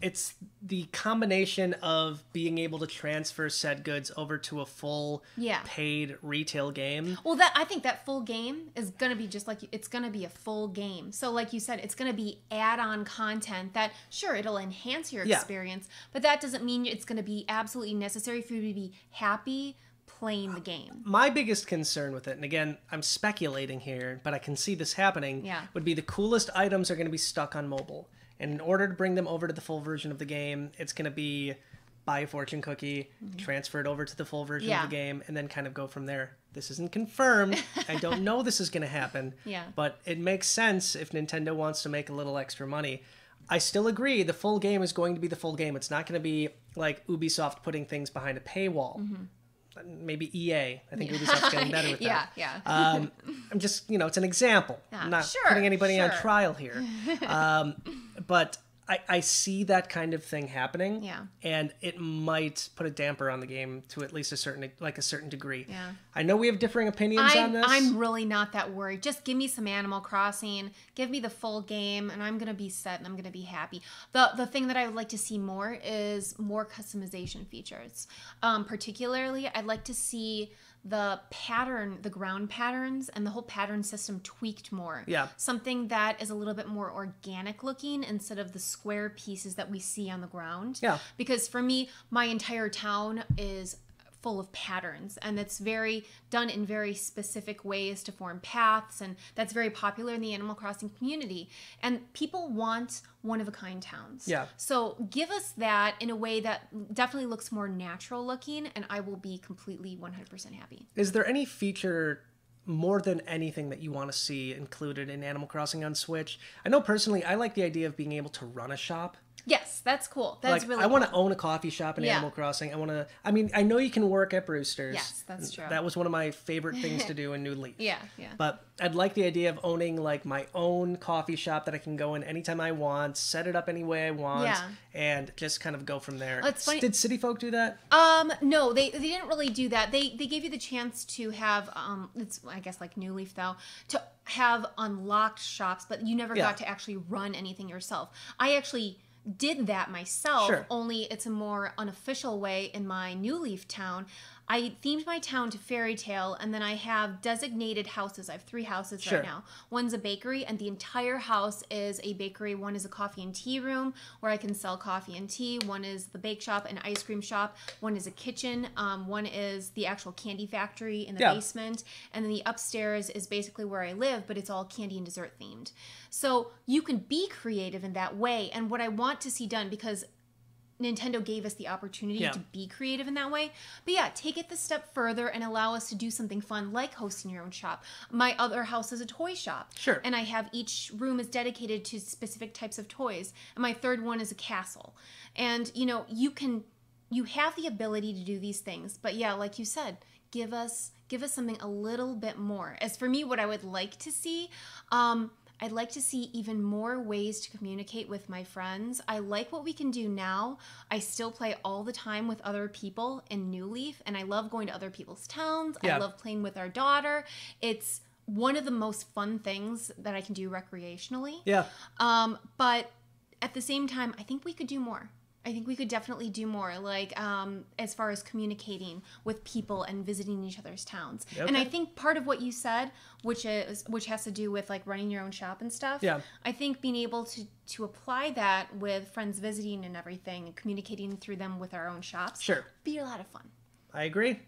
it's the combination of being able to transfer said goods over to a full paid retail game. Well, I think that full game is going to be just like, it's going to be a full game. So like you said, it's going to be add-on content that, sure, it'll enhance your experience, but that doesn't mean it's going to be absolutely necessary for you to be happy playing the game. My biggest concern with it, and again, I'm speculating here, but I can see this happening, would be the coolest items are going to be stuck on mobile. And in order to bring them over to the full version of the game, it's going to be buy a fortune cookie, transfer it over to the full version of the game, and then kind of go from there. This isn't confirmed. I don't know this is going to happen, but it makes sense if Nintendo wants to make a little extra money. I still agree the full game is going to be the full game. It's not going to be like Ubisoft putting things behind a paywall. Maybe EA. I think Ubisoft's getting better with that. I'm just, it's an example. I'm not putting anybody on trial here. But I see that kind of thing happening. Yeah. And it might put a damper on the game to at least a certain degree. Yeah. I know we have differing opinions on this. I'm really not that worried. Just give me some Animal Crossing, give me the full game, and I'm gonna be set and I'm gonna be happy. The thing that I would like to see more is more customization features. Particularly, I'd like to see the ground patterns and the whole pattern system tweaked more. Yeah. Something that is a little bit more organic looking instead of the square pieces that we see on the ground. Yeah. Because for me, my entire town is full of patterns, and it's done in very specific ways to form paths, and that's very popular in the Animal Crossing community, and people want one-of-a-kind towns. Yeah. So give us that in a way that definitely looks more natural looking, and I will be completely 100% happy. Is there any feature more than anything that you want to see included in Animal Crossing on Switch? I know personally I like the idea of being able to run a shop. Yes, that's cool. That's like, really I want to cool. own a coffee shop in Yeah. Animal Crossing. I mean, I know you can work at Brewster's. Yes, that's true. That was one of my favorite things to do in New Leaf. Yeah. But I'd like the idea of owning like my own coffee shop that I can go in anytime I want, set it up any way I want, Yeah. and just kind of go from there. It's funny- Did City Folk do that? No, they didn't really do that. They gave you the chance to have it's I guess like New Leaf though, to have unlocked shops, but you never Yeah. got to actually run anything yourself. I actually did that myself, Sure. only it's a more unofficial way in my New Leaf town. I themed my town to fairy tale, and then I have designated houses. I have 3 houses Sure. right now. One's a bakery, and the entire house is a bakery. One is a coffee and tea room where I can sell coffee and tea. One is the bake shop and ice cream shop. One is a kitchen. One is the actual candy factory in the Yeah. basement. And then the upstairs is basically where I live, but it's all candy and dessert themed. So you can be creative in that way. And what I want to see done, because Nintendo gave us the opportunity Yeah. to be creative in that way. But yeah, take it the step further and allow us to do something fun like hosting your own shop. My other house is a toy shop. Sure. And I have each room is dedicated to specific types of toys. And my third one is a castle. And you have the ability to do these things. But yeah, like you said, give us something a little bit more. As for me, what I would like to see, I'd like to see even more ways to communicate with my friends. I like what we can do now. I still play all the time with other people in New Leaf, and I love going to other people's towns. Yeah. I love playing with our daughter. It's one of the most fun things that I can do recreationally. Yeah. But at the same time, I think we could do more. I think we could definitely do more, like as far as communicating with people and visiting each other's towns. Okay. And I think part of what you said, which has to do with like running your own shop and stuff. Yeah. I think being able to apply that with friends visiting and everything, and communicating through them with our own shops, Sure. be a lot of fun. I agree.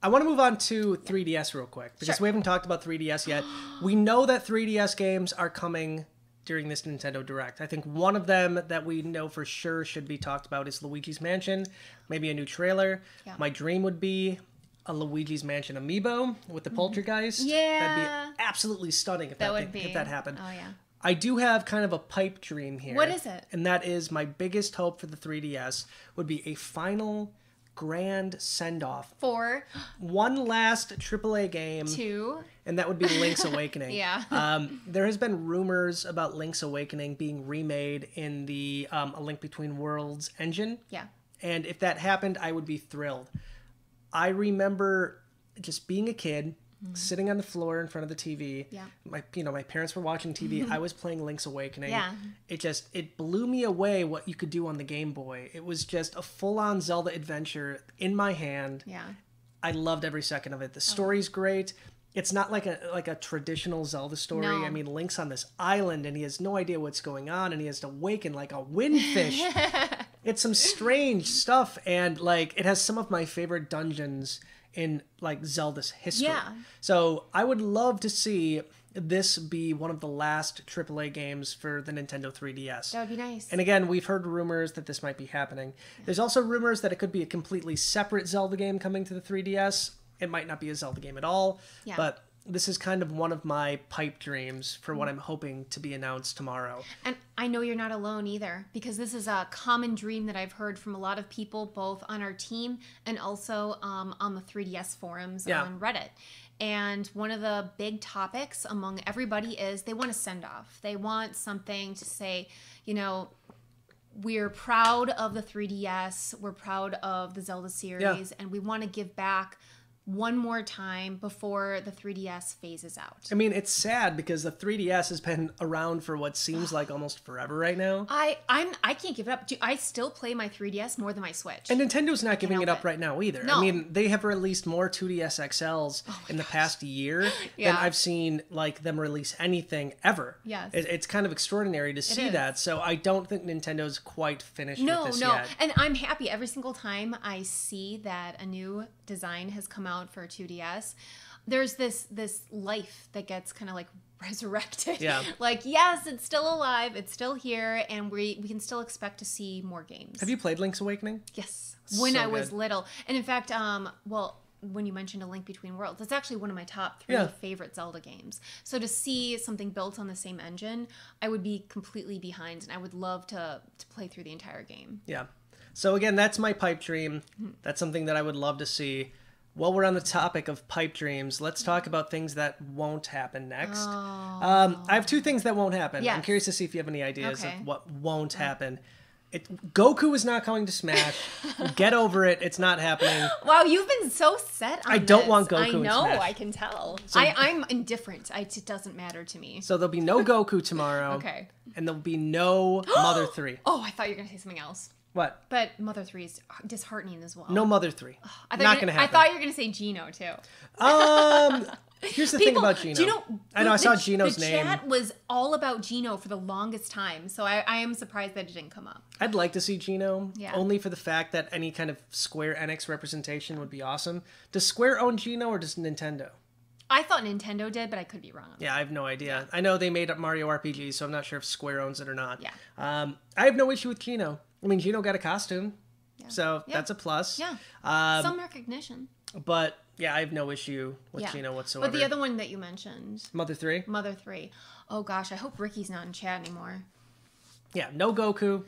I want to move on to 3DS real quick, because Sure. we haven't talked about 3DS yet. We know that 3DS games are coming during this Nintendo Direct. I think one of them that we know for sure should be talked about is Luigi's Mansion, maybe a new trailer. Yeah. My dream would be a Luigi's Mansion amiibo with the poltergeist. That'd Yeah. be absolutely stunning if That would be. if that happened. Oh, yeah. I do have kind of a pipe dream here. What is it? And that is my biggest hope for the 3DS would be a final grand send-off. For One last AAA game, 2. and that would be Link's Awakening. Yeah. There has been rumors about Link's Awakening being remade in the A Link Between Worlds engine. Yeah. And if that happened, I would be thrilled. I remember just being a kid, sitting on the floor in front of the TV. Yeah. My parents were watching TV. I was playing Link's Awakening. Yeah. It blew me away what you could do on the Game Boy. It was just a full-on Zelda adventure in my hand. Yeah. I loved every second of it. The story's great. It's not like a traditional Zelda story. No. I mean, Link's on this island and he has no idea what's going on, and he has to awaken like a windfish. It's some strange stuff, and like it has some of my favorite dungeons in like Zelda's history. Yeah. So I would love to see this be one of the last AAA games for the Nintendo 3DS. That would be nice. And again, we've heard rumors that this might be happening. There's also rumors that it could be a completely separate Zelda game coming to the 3DS. It might not be a Zelda game at all, Yeah. but this is kind of one of my pipe dreams for what I'm hoping to be announced tomorrow. And I know you're not alone either, because this is a common dream that I've heard from a lot of people, both on our team and also on the 3DS forums Yeah. on Reddit. And one of the big topics among everybody is they want a send-off. They want something to say, you know, we're proud of the 3DS, we're proud of the Zelda series, and we want to give back one more time before the 3DS phases out. I mean, it's sad because the 3DS has been around for what seems like almost forever right now. I can't give it up. I still play my 3DS more than my Switch. And Nintendo's not giving it up right now either. No. I mean, they have released more 2DS XLs in the past year than I've seen like them release anything ever. Yes. It's kind of extraordinary to see that. So I don't think Nintendo's quite finished with this yet. And I'm happy every single time I see that a new design has come out for 2DS. There's this life that gets kind of like resurrected. Yeah. Like, yes, it's still alive, it's still here, and we can still expect to see more games. Have you played Link's Awakening? Yes. When I was good. little. And in fact, when you mentioned A Link Between Worlds, it's actually one of my top 3 favorite Zelda games. So to see something built on the same engine, I would be completely behind, and I would love to play through the entire game. Yeah. So again, that's my pipe dream. That's something that I would love to see. While we're on the topic of pipe dreams, let's talk about things that won't happen next. I have 2 things that won't happen. Yes. I'm curious to see if you have any ideas of what won't happen. Goku is not coming to Smash. Get over it. It's not happening. Wow, you've been so set on I don't this. want Goku I in know, Smash. I can tell. I'm indifferent. It doesn't matter to me. So there'll be no Goku tomorrow. Okay. And there'll be no Mother 3. Oh, I thought you were going to say something else. What? But Mother 3 is disheartening as well. No Mother 3. Not going to happen. I thought you were going to say Gino, too. Here's the thing about Gino. I know, I saw Gino's name. The chat was all about Gino for the longest time, so I am surprised that it didn't come up. I'd like to see Gino, Yeah. only for the fact that any kind of Square Enix representation would be awesome. Does Square own Gino or does Nintendo? I thought Nintendo did, but I could be wrong. Yeah, I have no idea. I know they made up Mario RPG, so I'm not sure if Square owns it or not. Yeah. I have no issue with Gino. I mean, Gino got a costume, so Yeah. that's a plus. Yeah. Some recognition. But yeah, I have no issue with Gino whatsoever. But the other one that you mentioned, Mother 3? Mother 3. Oh gosh, I hope Ricky's not in chat anymore. Yeah, no Goku,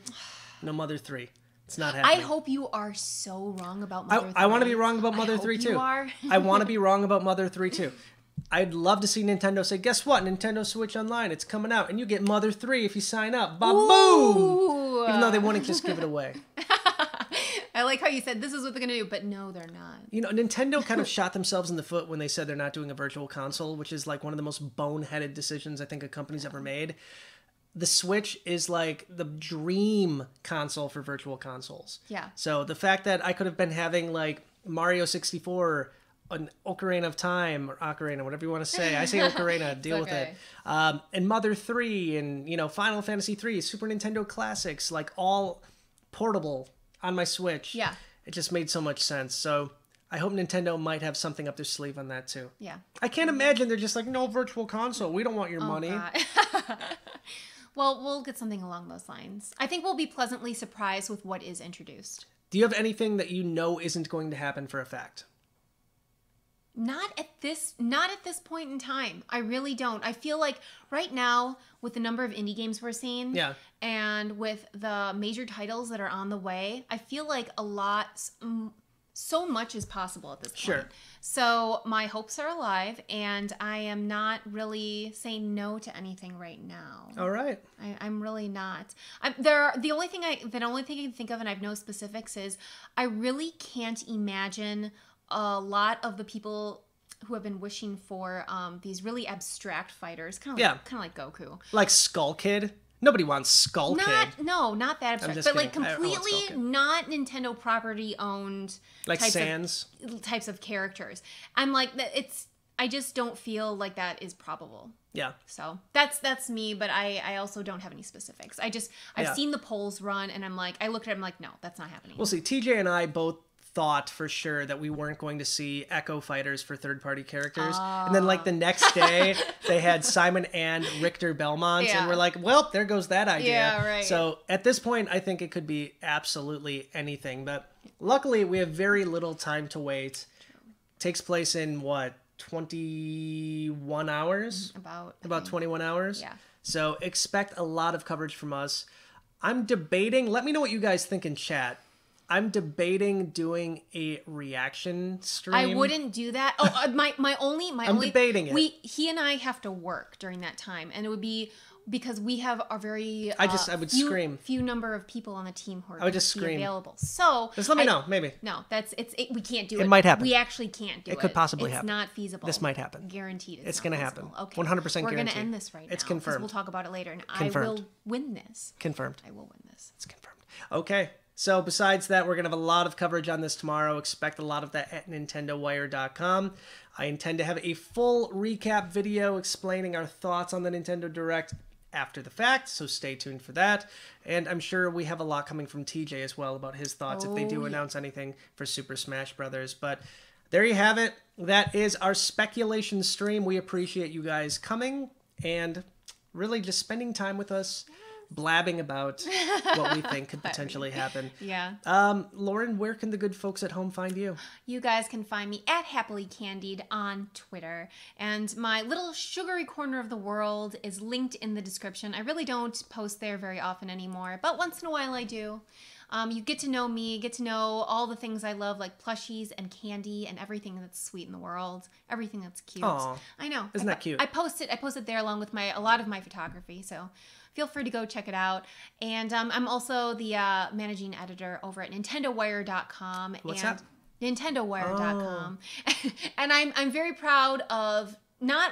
no Mother 3. It's not happening. I hope you are so wrong about Mother 3. I want to be wrong about Mother 3 hope too. you are. I want to be wrong about Mother 3 too. I'd love to see Nintendo say, guess what? Nintendo Switch Online, it's coming out, and you get Mother 3 if you sign up. Ba-boom! Even though they wouldn't just give it away. I like how you said this is what they're going to do, but no, they're not. You know, Nintendo kind of shot themselves in the foot when they said they're not doing a virtual console, which is like one of the most boneheaded decisions I think a company's ever made. The Switch is like the dream console for virtual consoles. Yeah. So the fact that I could have been having like Mario 64, an Ocarina of Time, or Ocarina, whatever you want to say. I say Ocarina, deal with it. And Mother 3, and, you know, Final Fantasy 3, Super Nintendo Classics, like all portable on my Switch. Yeah. It just made so much sense. So I hope Nintendo might have something up their sleeve on that too. Yeah. I can't imagine they're just like, no virtual console. We don't want your money. God. Well, we'll get something along those lines. I think we'll be pleasantly surprised with what is introduced. Do you have anything that you know isn't going to happen for a fact? Not at this point in time. I really don't. I feel like right now, with the number of indie games we're seeing, and with the major titles that are on the way, I feel like so much is possible at this point. Sure. So my hopes are alive, and I am not really saying no to anything right now. All right. I'm really not. The only thing I can think of, and I have no specifics, is I really can't imagine a lot of the people who have been wishing for these really abstract fighters, kind of like Goku, like Skull Kid. Nobody wants Skull Kid. Not that abstract, but like completely not Nintendo property owned, like Sans types of characters. I'm like, I just don't feel like that is probable. Yeah. So that's me, but I also don't have any specifics. I've seen the polls run, and I'm like, I looked at it, I'm like, no, that's not happening. We'll see. TJ and I both thought for sure that we weren't going to see Echo Fighters for third-party characters. And then like the next day, they had Simon and Richter Belmont, and we're like, well, there goes that idea. Yeah, right. So at this point, I think it could be absolutely anything. But luckily, we have very little time to wait. Takes place in, what, 21 hours? About 21 hours? Yeah. So expect a lot of coverage from us. I'm debating, let me know what you guys think in chat. I'm debating doing a reaction stream. I wouldn't do that. Oh, my only debating it. He and I have to work during that time, and it would be because we have a very I would scream. Few number of people on the team who are I would just scream. available. So just let me know, maybe. No, we can't do it. It might happen. We actually can't do it. It could possibly happen. It's not feasible. This might happen. Guaranteed. It's going to happen. Okay. 100% guaranteed. We're going to end this right now. It's confirmed. We'll talk about it later, and Confirmed. I will win this. Confirmed. I will win this. It's confirmed. Okay. So besides that, we're going to have a lot of coverage on this tomorrow. Expect a lot of that at NintendoWire.com. I intend to have a full recap video explaining our thoughts on the Nintendo Direct after the fact, so stay tuned for that. And I'm sure we have a lot coming from TJ as well about his thoughts if they do announce anything for Super Smash Brothers. But there you have it. That is our speculation stream. We appreciate you guys coming and really just spending time with us, blabbing about what we think could potentially happen. Yeah. Lauren, where can the good folks at home find you? You guys can find me at Happily Candied on Twitter. And my little sugary corner of the world is linked in the description. I really don't post there very often anymore, but once in a while I do. You get to know me, get to know all the things I love, like plushies and candy and everything that's sweet in the world, everything that's cute. Aww. I know. Isn't that cute? I post it there along with a lot of my photography, so feel free to go check it out. And I'm also the managing editor over at NintendoWire.com. What's that? NintendoWire.com. Oh. And I'm very proud of not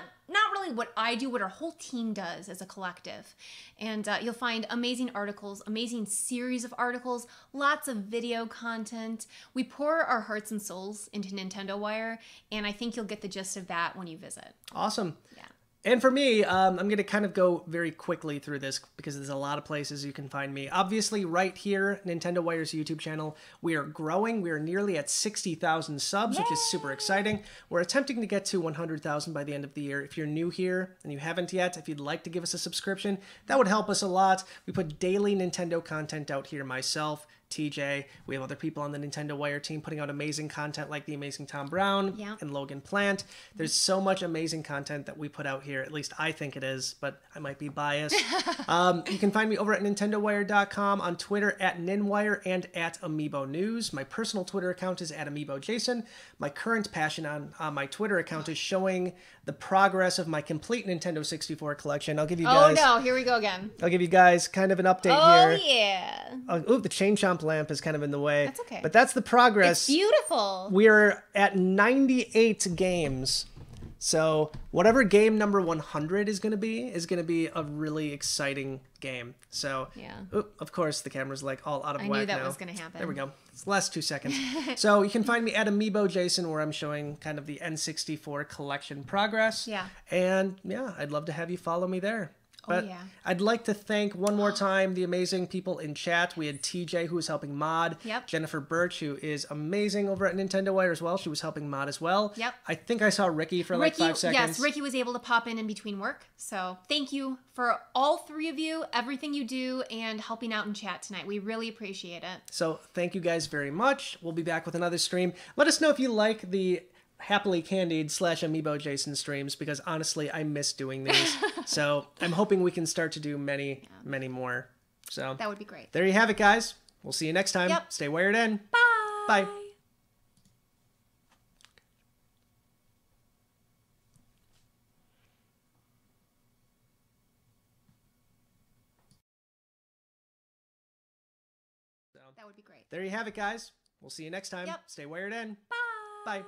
really what I do, what our whole team does as a collective. And you'll find amazing articles, amazing series of articles, lots of video content. We pour our hearts and souls into Nintendo Wire, and I think you'll get the gist of that when you visit. Awesome. Yeah. And for me, I'm going to kind of go very quickly through this because there's a lot of places you can find me. Obviously, right here, Nintendo Wire's YouTube channel, we are growing. We are nearly at 60,000 subs, which is super exciting. We're attempting to get to 100,000 by the end of the year. If you're new here and you haven't yet, if you'd like to give us a subscription, that would help us a lot. We put daily Nintendo content out here myself, TJ. We have other people on the Nintendo Wire team putting out amazing content like the amazing Tom Brown and Logan Plant. There's so much amazing content that we put out here. At least I think it is, but I might be biased. You can find me over at NintendoWire.com, on Twitter at NinWire and at Amiibo News. My personal Twitter account is at AmiiboJason. My current passion on my Twitter account is showing the progress of my complete Nintendo 64 collection. I'll give you guys... Oh no, here we go again. I'll give you guys kind of an update here. Oh yeah. Oh, the Chain Chomp lamp is kind of in the way. That's okay. But that's the progress. It's beautiful. We're at 98 games. So whatever game number 100 is going to be a really exciting game. So, of course, the camera's like all out of whack now. I knew that was going to happen. There we go. It's the last 2 seconds. So you can find me at Amiibo Jason, where I'm showing kind of the N64 collection progress. Yeah. And yeah, I'd love to have you follow me there. But I'd like to thank one more time the amazing people in chat. We had TJ, who was helping mod. Yep. Jennifer Birch, who is amazing over at Nintendo Wire as well. She was helping mod as well. Yep. I think I saw Ricky for like 5 seconds. Yes, Ricky was able to pop in between work. So thank you for all 3 of you, everything you do, and helping out in chat tonight. We really appreciate it. So thank you guys very much. We'll be back with another stream. Let us know if you like the Happily Candied / Amiibo Jason streams, because honestly, I miss doing these. So I'm hoping we can start to do many more. So that would be great. There you have it, guys. We'll see you next time. Yep. Stay wired in. Bye. Bye. That would be great. There you have it, guys. We'll see you next time. Yep. Stay wired in. Bye. Bye.